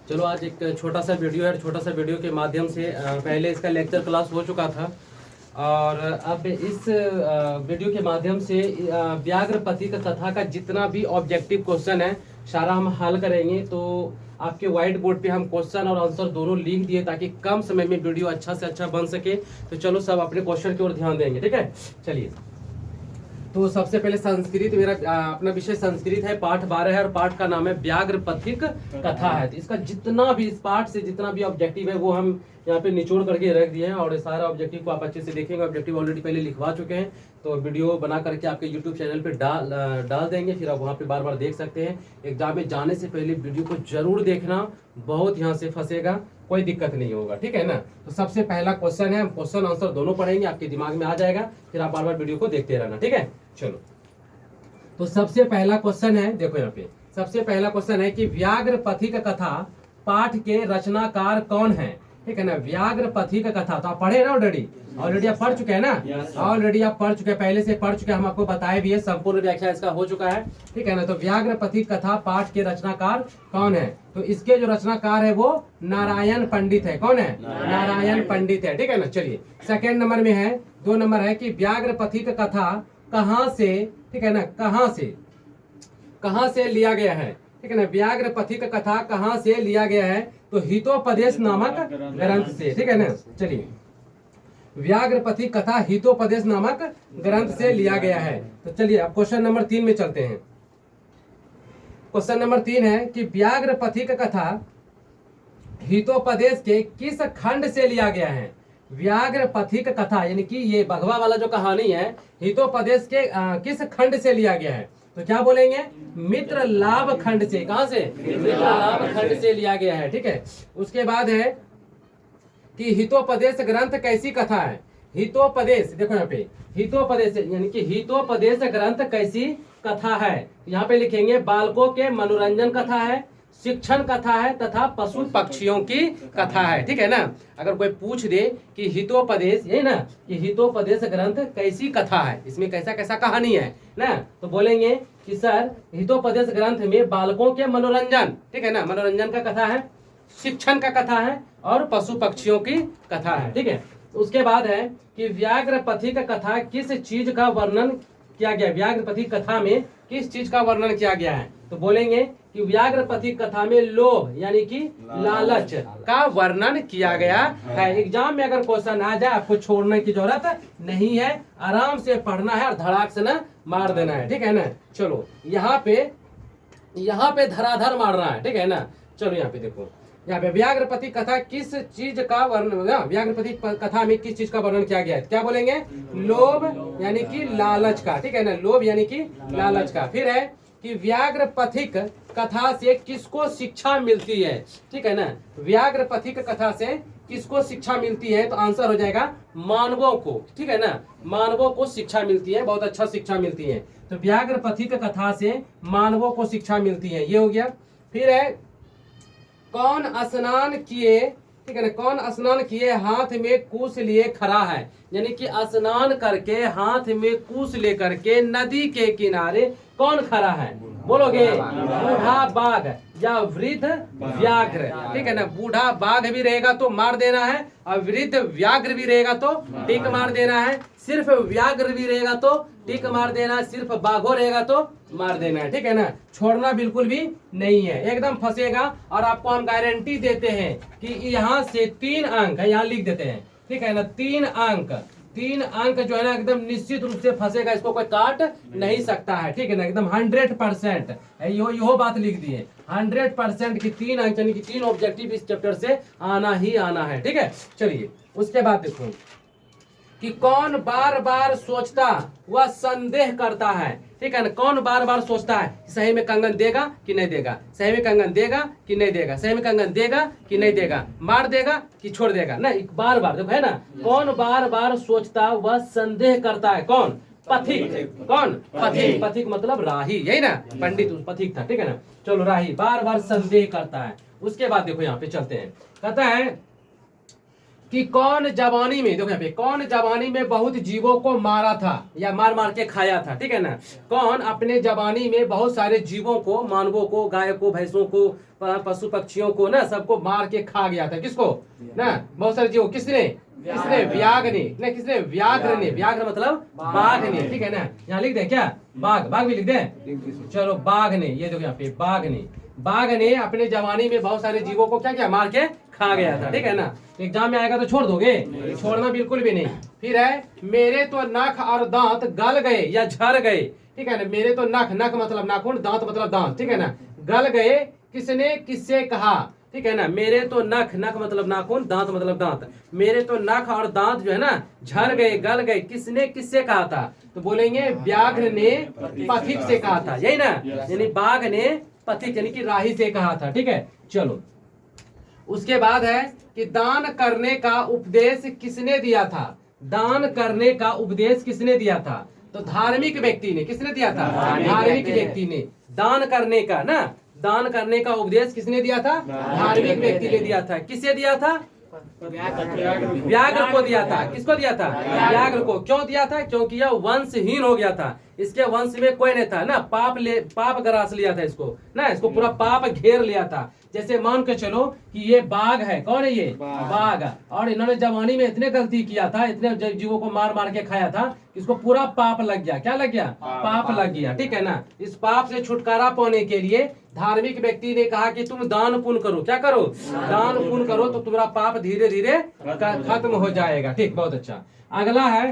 चलो आज एक छोटा सा वीडियो है। छोटा सा वीडियो के माध्यम से पहले इसका लेक्चर क्लास हो चुका था और अब इस वीडियो के माध्यम से व्याघ्रपति का कथा का जितना भी ऑब्जेक्टिव क्वेश्चन है सारा हम हल करेंगे। तो आपके व्हाइट बोर्ड पे हम क्वेश्चन और आंसर दोनों लिख दिए ताकि कम समय में वीडियो अच्छा से अच्छा बन सके। तो चलो सब अपने क्वेश्चन की ओर ध्यान देंगे, ठीक है। चलिए, तो सबसे पहले संस्कृत, मेरा अपना विषय संस्कृत है, पाठ 12 है और पाठ का नाम है व्याघ्रपथिक कथा है। तो इसका जितना भी, इस पाठ से जितना भी ऑब्जेक्टिव है वो हम यहाँ पे निचोड़ करके रख दिए हैं और सारा ऑब्जेक्टिव को आप अच्छे से देखेंगे। ऑब्जेक्टिव ऑलरेडी पहले लिखवा चुके हैं, तो वीडियो बना करके आपके यूट्यूब चैनल पे डाल देंगे, फिर आप वहाँ पे बार बार देख सकते हैं। एग्जाम में जाने से पहले वीडियो को जरूर देखना, बहुत यहाँ से फंसेगा, कोई दिक्कत नहीं होगा, ठीक है ना। तो सबसे पहला क्वेश्चन है, हम क्वेश्चन आंसर दोनों पढ़ेंगे, आपके दिमाग में आ जाएगा, फिर आप बार बार वीडियो को देखते रहना, ठीक है। चलो, तो सबसे पहला क्वेश्चन है, देखो यहाँ पे सबसे पहला क्वेश्चन है कि व्याघ्रपथिक कथा पाठ के रचनाकार कौन है, ठीक है ना। व्याघ्रपथिक कथा तो आप पढ़े ना, ऑलरेडी आप पढ़ चुके हैं ना, ऑलरेडी आप पढ़ चुके हैं, पहले से पढ़ चुके हैं, हम आपको बताए भी है, संपूर्ण व्याख्या इसका हो चुका है, ठीक है ना। तो व्याघ्रपथिक कथा पाठ के रचनाकार कौन है, तो इसके जो रचनाकार है वो नारायण पंडित है। कौन है? नारायण पंडित है, ठीक है ना। चलिए, सेकेंड नंबर में है, 2 नंबर है कि व्याघ्रपथिक कथा कहाँ से, ठीक है ना, कहाँ से लिया गया है, ठीक है ना। व्याघ्रपथिक कथा कहाँ से लिया गया है, तो हितोपदेश नामक ग्रंथ से, ठीक है ना। चलिए, व्याघ्रपथिक कथा हितोपदेश नामक ग्रंथ से लिया गया है। तो चलिए अब क्वेश्चन नंबर 3 में चलते हैं। क्वेश्चन नंबर 3 है कि व्याघ्रपथिक कथा हितोपदेश के किस खंड से लिया गया है। व्याघ्रपथिक कथा यानी कि ये बघवा वाला जो कहानी है, हितोपदेश के किस खंड से लिया गया है, तो क्या बोलेंगे? मित्र लाभ खंड से। कहां से? मित्र लाभ खंड से लिया गया है, ठीक है। उसके बाद है कि हितोपदेश ग्रंथ कैसी कथा है। हितोपदेश, देखो यहाँ पे हितोपदेश यानी कि हितोपदेश ग्रंथ कैसी कथा है, यहाँ पे लिखेंगे बालकों के मनोरंजन कथा है, शिक्षण कथा है तथा पशु पक्षियों की कथा है, ठीक है ना। अगर कोई पूछ दे कि हितोपदेश, यही ना, कि हितोपदेश ग्रंथ कैसी कथा है, इसमें कैसा कैसा कहानी है ना, तो बोलेंगे कि सर हितोपदेश ग्रंथ में बालकों के मनोरंजन, ठीक है ना, मनोरंजन का कथा है, शिक्षण का कथा है और पशु पक्षियों की कथा है, ठीक है। उसके बाद है कि व्याघ्रपथिक कथा किस चीज का वर्णन किया गया। व्याघ्रपथिक कथा में किस चीज का वर्णन किया गया है, तो बोलेंगे कि व्याघ्रपथिक कथा में लोभ यानी कि लालच का वर्णन किया गया है। एग्जाम में अगर क्वेश्चन आ जाए, आपको छोड़ने की जरूरत नहीं है, आराम से पढ़ना है और धड़ाक से ना मार देना है, ठीक है ना। चलो, यहाँ पे धराधर मारना है, ठीक है ना। चलो यहाँ पे देखो, यहाँ पे व्याघ्रपथिक कथा किस चीज का वर्णन, व्याघ्रपथिक कथा में किस चीज का वर्णन किया गया है, क्या बोलेंगे? लोभ यानी कि लालच का, ठीक है ना, लोभ यानी कि लालच का। फिर है कि व्याघ्रपथिक कथा से किसको शिक्षा मिलती है, ठीक है ना। व्याघ्रपथिक कथा से किसको शिक्षा मिलती है, तो आंसर हो जाएगा मानवों को, ठीक है ना, मानवों को शिक्षा मिलती है, बहुत अच्छा शिक्षा मिलती है। तो व्याघ्रपथिक कथा से मानवों को शिक्षा मिलती है, ये हो गया। फिर है कौन स्नान किए, ठीक है ना, कौन स्नान किए हाथ में कूस लिए खड़ा है, यानी कि स्नान करके हाथ में कूस लेकर के नदी के किनारे कौन खड़ा है, बोलोगे? बूढ़ा बाघ या वृद्ध व्याघ्र, ठीक है ना। बूढ़ा बाघ भी रहेगा तो मार देना है और वृद्ध व्याघ्र भी रहेगा तो टिक मार देना है, सिर्फ व्याघ्र भी रहेगा तो टिक मार देना है, सिर्फ बाघो रहेगा तो मार देना है, ठीक है ना। छोड़ना बिल्कुल भी नहीं है, एकदम फंसेगा। और आपको हम गारंटी देते हैं कि यहाँ से 3 अंक है, यहाँ लिख देते हैं, ठीक है ना, 3 अंक जो है ना एकदम निश्चित रूप से फंसेगा, इसको कोई काट नहीं सकता है, ठीक है ना, एकदम 100% यो बात लिख दी है, 100% की 3 अंक यानी कि 3 ऑब्जेक्टिव इस चैप्टर से आना ही आना है, ठीक है। चलिए, उसके बाद देखो कि कौन बार बार सोचता वह संदेह करता है, ठीक है ना। कौन बार बार सोचता है सही में कंगन देगा कि नहीं देगा, सही में कंगन देगा कि नहीं देगा, सही में कंगन देगा कि नहीं देगा, मार देगा कि छोड़ देगा ना, बार बार देखो है ना। कौन बार बार सोचता वह संदेह करता है, कौन? पथिक। कौन? पथिक। पथिक मतलब राही, यही ना, पंडित पथिक था, ठीक है ना। चलो, राही बार बार संदेह करता है। उसके बाद देखो यहाँ पे चलते हैं, कहता है कि कौन जवानी में, देखो यहाँ पे, कौन जवानी में बहुत जीवों को मारा था या मार मार के खाया था, ठीक है ना। कौन अपने जवानी में बहुत सारे जीवों को, मानवों को, गाय को, भैंसों को, पशु पक्षियों को ना, सबको मार के खा गया था। किसको ना, बहुत सारे जीवों, किसने, किसने, व्याघ्र ने ना, किसने, व्याघ्र ने, व्याघ्र मतलब बाघ ने, ठीक है ना। यहाँ लिख दे क्या, बाघ, बाघ भी लिख दे, चलो बाघ ने, ये देखो यहाँ पे बाघ ने, बाघ ने अपने जवानी में बहुत सारे जीवों को क्या क्या मार के खा गया था, ठीक है ना। एग्जाम में आएगा तो छोड़ दोगे, छोड़ना बिल्कुल भी नहीं। फिर है मेरे तो नख और दांत गल गए या झड़ गए, ठीक है ना। मेरे तो नख, नख मतलब नाखून, दांत मतलब दांत, ठीक है ना। गल गए, किसने किससे कहा, ठीक है ना। मेरे तो नख, नख मतलब नाखून, दांत मतलब दांत, मेरे तो नख और दांत जो है ना झड़ गए, गल गए, किसने किससे कहा था, तो बोलेंगे व्याघ्र ने पथिक से कहा था, यही ना, यानी बाघ ने पथिक यानी कि राही से कहा था, ठीक है। चलो उसके बाद है कि दान करने का उपदेश किसने दिया था, दान करने का उपदेश किसने दिया था, तो धार्मिक व्यक्ति ने, किसने दिया था, धार्मिक व्यक्ति ने। दान करने का ना, दान करने का उपदेश किसने दिया था, धार्मिक व्यक्ति ने दिया था। किसे दिया था, व्याघ्र को दिया था। किसको दिया था, व्याघ्र को। क्यों दिया था, क्योंकि यह वंशहीन हो गया था, इसके वंश में कोई नहीं था ना, पाप ग्रास लिया था इसको ना, इसको पूरा पाप घेर लिया था। जैसे मान के चलो कि ये बाघ है, कौन है ये, बाघ, और इन्होंने जवानी में इतने गलती किया था, इतने जीवों को मार मार के खाया था, इसको पूरा पाप लग गया। क्या लग गया, पाप लग गया, ठीक है ना। इस पाप से छुटकारा पाने के लिए धार्मिक व्यक्ति ने कहा कि तुम दान पुण्य करो, क्या करो, दान पुण्य करो, तो तुम्हारा पाप धीरे धीरे खत्म हो जाएगा, ठीक, बहुत अच्छा। अगला है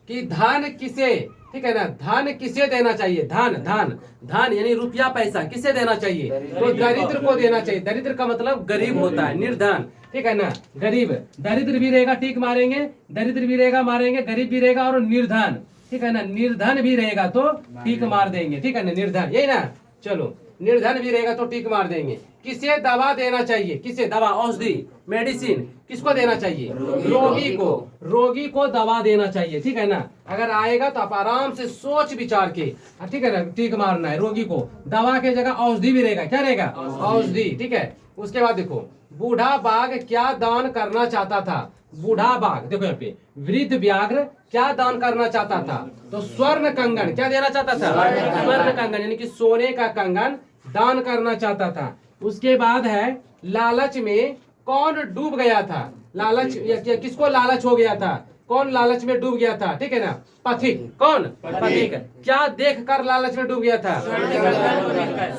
कि धन किसे, ठीक है ना, धन किसे देना चाहिए, धन, धन, धन यानी रुपया पैसा किसे देना चाहिए, तो दरिद्र को देना चाहिए। दरिद्र का मतलब गरीब होता है, निर्धन, ठीक है ना। गरीब, दरिद्र भी रहेगा टीक मारेंगे, दरिद्र भी रहेगा मारेंगे, गरीब भी रहेगा और निर्धन, ठीक है ना, निर्धन भी रहेगा तो टीक मार देंगे, ठीक है ना, निर्धन, यही ना। चलो निर्धन भी रहेगा तो टीक मार देंगे। किसे दवा देना चाहिए, किसे दवा, औषधि, मेडिसिन किसको देना चाहिए, रोगी को, रोगी को दवा देना चाहिए, ठीक है ना। अगर आएगा तो आप आराम से सोच विचार के, ठीक है ना, टीक मारना है। रोगी को दवा के जगह औषधि भी रहेगा, क्या रहेगा, औषधि, ठीक है। उसके बाद देखो बूढ़ा बाघ क्या दान करना चाहता था, बूढ़ा बाघ, देखो यहाँ पे वृद्ध व्याघ्र क्या दान करना चाहता था, तो स्वर्ण कंगन क्या देना चाहता था, स्वर्ण कंगन यानी कि सोने का कंगन दान करना चाहता था। उसके बाद है लालच में कौन डूब गया था, लालच किसको लालच हो गया था, कौन लालच में डूब गया था, ठीक है ना, पथिक, कौन, पथिक। क्या देखकर लालच में डूब गया था,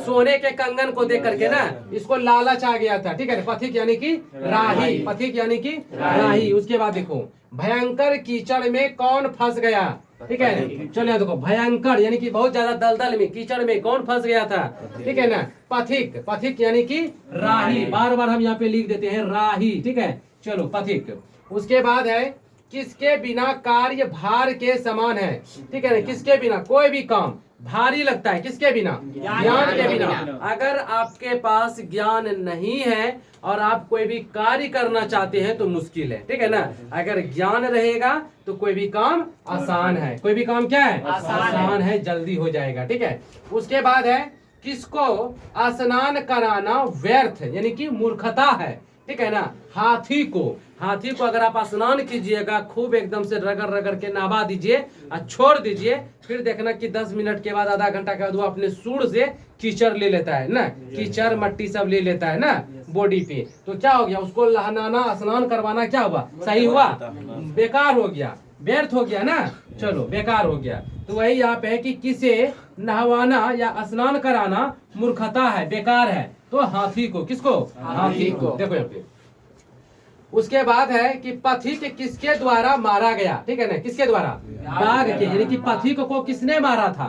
सोने के कंगन को देख करके ना इसको लालच आ गया था, ठीक है। पथिक यानी कि राही, पथिक यानी कि राही। उसके बाद देखो भयंकर कीचड़ में कौन फंस गया, ठीक है। चलिए देखो भयंकर यानी कि बहुत ज्यादा दलदल में, कीचड़ में कौन फंस गया था, ठीक है ना, पथिक, पथिक यानी कि राही, बार बार हम यहाँ पे लिख देते हैं राही, ठीक है। चलो पथिक। उसके बाद है किसके बिना कार्य भार के समान है, ठीक है ना, किसके बिना कोई भी काम भारी लगता है, किसके बिना, ज्ञान के बिना। अगर आपके पास ज्ञान नहीं है और आप कोई भी कार्य करना चाहते हैं तो मुश्किल है, ठीक है ना। अगर ज्ञान रहेगा तो कोई भी काम आसान है, कोई भी काम क्या है, आसान है, जल्दी हो जाएगा, ठीक है। उसके बाद है किसको स्नान कराना व्यर्थ यानी कि मूर्खता है, ठीक है ना। हाथी को, हाथी को अगर आप स्नान कीजिएगा, खूब एकदम से रगड़ रगड़ के नहवा दीजिए और छोड़ दीजिए, फिर देखना कि 10 मिनट के बाद, आधा घंटा के बाद वो अपने सूंड से कीचड़ ले लेता है ना, कीचड़ मट्टी सब ले लेता है ना बॉडी पे, तो क्या हो गया, उसको नहाना स्नान करवाना क्या हुआ, सही हुआ, बेकार हो गया, व्यर्थ हो गया ना, चलो बेकार हो गया। तो वही यहाँ पे है कि किसे नहवाना या स्नान कराना मूर्खता है, बेकार है, तो हाथी को, किसको, हाथी को। देखो यहाँ पे उसके बाद है कि पथिक किसके द्वारा मारा गया, ठीक है ना, किसके द्वारा, बाघ के, यानी कि पथिक को किसने मारा था,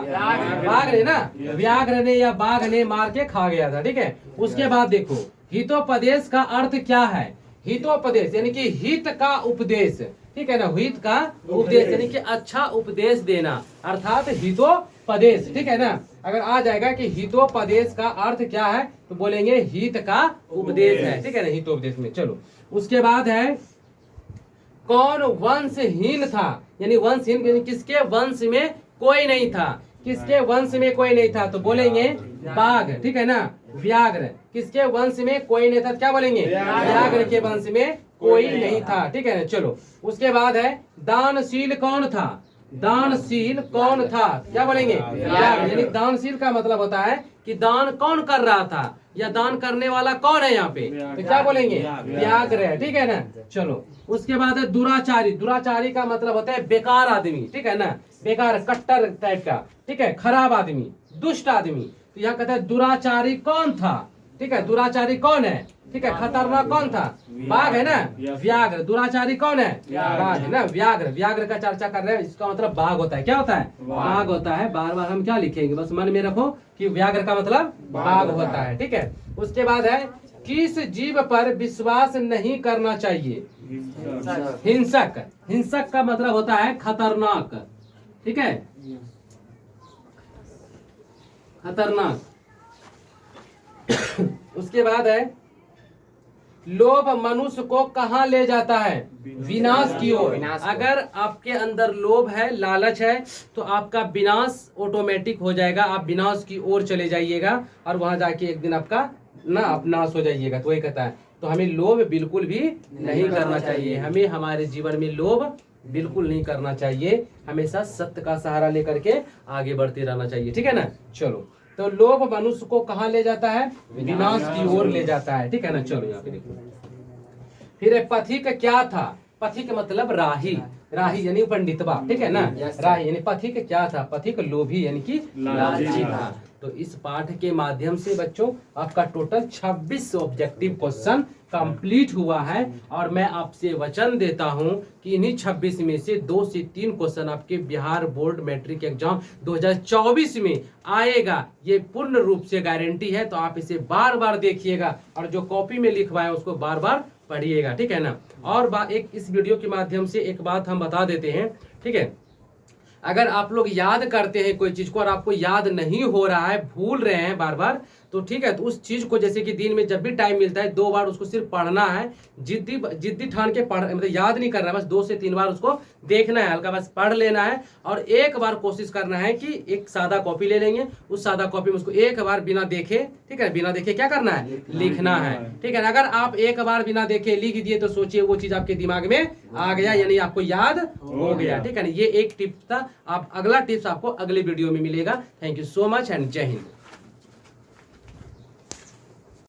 बाघ ने ना, व्याघ्र ने या बाघ ने मार के खा गया था, ठीक है। उसके बाद देखो हितोपदेश का अर्थ क्या है, हितोपदेश यानी कि हित का उपदेश, ठीक है ना, हित का उपदेश यानी कि अच्छा उपदेश देना, अर्थात हितोपदेश, ठीक है ना। अगर आ जाएगा कि हितोपदेश का अर्थ क्या है तो बोलेंगे हित का उपदेश है, ठीक है ना, हितोपदेश में। चलो उसके बाद है कौन वंशहीन था, यानी वंशहीन यानी किसके वंश में कोई नहीं था, किसके वंश में कोई नहीं था, तो बोलेंगे बाघ, ठीक है ना। व्याघ्र किसके वंश में कोई नहीं था, क्या बोलेंगे, व्याघ्र के वंश में कोई नहीं था। ठीक है, चलो उसके बाद है दानशील कौन था? दानशील कौन था? क्या बोलेंगे? व्याघ्र। यानी दानशील का मतलब होता है कि दान कौन कर रहा था या दान करने वाला कौन है यहाँ पे, तो क्या बोलेंगे? व्याघ्र है। ठीक है ना, चलो उसके बाद है दुराचारी। दुराचारी का मतलब होता है बेकार आदमी। ठीक है ना, बेकार, कट्टर टाइप का। ठीक है, खराब आदमी, दुष्ट आदमी। तो यहाँ कहते हैं दुराचारी कौन था? ठीक है, दुराचारी कौन है? ठीक है, खतरनाक कौन था? बाघ है ना, व्याघ्र। दुराचारी कौन है? बाघ है ना, व्याघ्र। व्याघ्र का चर्चा कर रहे हैं, इसका मतलब बाघ होता है। क्या होता है? बाघ होता है। बार बार हम क्या लिखेंगे, बस मन में रखो कि व्याघ्र का मतलब बाघ होता है। ठीक है, उसके बाद है किस जीव पर विश्वास नहीं करना चाहिए? हिंसक। हिंसक का मतलब होता है खतरनाक। ठीक है, खतरनाक। उसके बाद है लोभ मनुष्य को कहाँ ले जाता है? विनाश की ओर। अगर आपके अंदर लोभ है, लालच है, तो आपका विनाश ऑटोमेटिक हो जाएगा। आप विनाश की ओर चले जाइएगा और वहां जाके एक दिन आपका नाश हो जाइएगा। तो वही कहता है, तो हमें लोभ बिल्कुल भी नहीं करना चाहिए। हमें हमारे जीवन में लोभ बिल्कुल नहीं करना चाहिए। हमेशा सत्य का सहारा लेकर के आगे बढ़ते रहना चाहिए। ठीक है ना, चलो तो लोभ मनुष्य को कहाँ ले जाता है? विनाश की ओर ले जाता है। ठीक है ना, चलो यहाँ पे देखो। फिर पथिक क्या था? पथिक मतलब राही। राही यानी पंडितवा। ठीक है ना, राही यानी पथिक क्या था? पथिक लोभी यानी कि लालची था। तो इस पाठ के माध्यम से बच्चों आपका टोटल 26 ऑब्जेक्टिव क्वेश्चन कंप्लीट हुआ है। और मैं आपसे वचन देता हूं कि इन्हीं 26 में से 2 से 3 क्वेश्चन आपके बिहार बोर्ड मैट्रिक एग्जाम 2024 में आएगा। ये पूर्ण रूप से गारंटी है। तो आप इसे बार बार देखिएगा और जो कॉपी में लिखवाए उसको बार बार पढ़िएगा। ठीक है ना, और एक इस वीडियो के माध्यम से एक बात हम बता देते हैं। ठीक है, अगर आप लोग याद करते हैं कोई चीज को और आपको याद नहीं हो रहा है, भूल रहे हैं बार बार, तो ठीक है, तो उस चीज को जैसे कि दिन में जब भी टाइम मिलता है 2 बार उसको सिर्फ पढ़ना है। जिद्दी ठान के पढ़, मतलब याद नहीं करना है, बस 2 से 3 बार उसको देखना है, हल्का बस पढ़ लेना है। और एक बार कोशिश करना है कि एक सादा कॉपी ले लेंगे, उस सादा कॉपी में उसको एक बार बिना देखे, ठीक है, बिना देखे क्या करना है? लिखना है। ठीक है, अगर आप एक बार बिना देखे लिख दिए तो सोचिए वो चीज आपके दिमाग में आ गया, यानी आपको याद हो गया। ठीक है ना, ये एक टिप्स था। आप अगला टिप्स आपको अगले वीडियो में मिलेगा। Thank you so much and जय हिंद।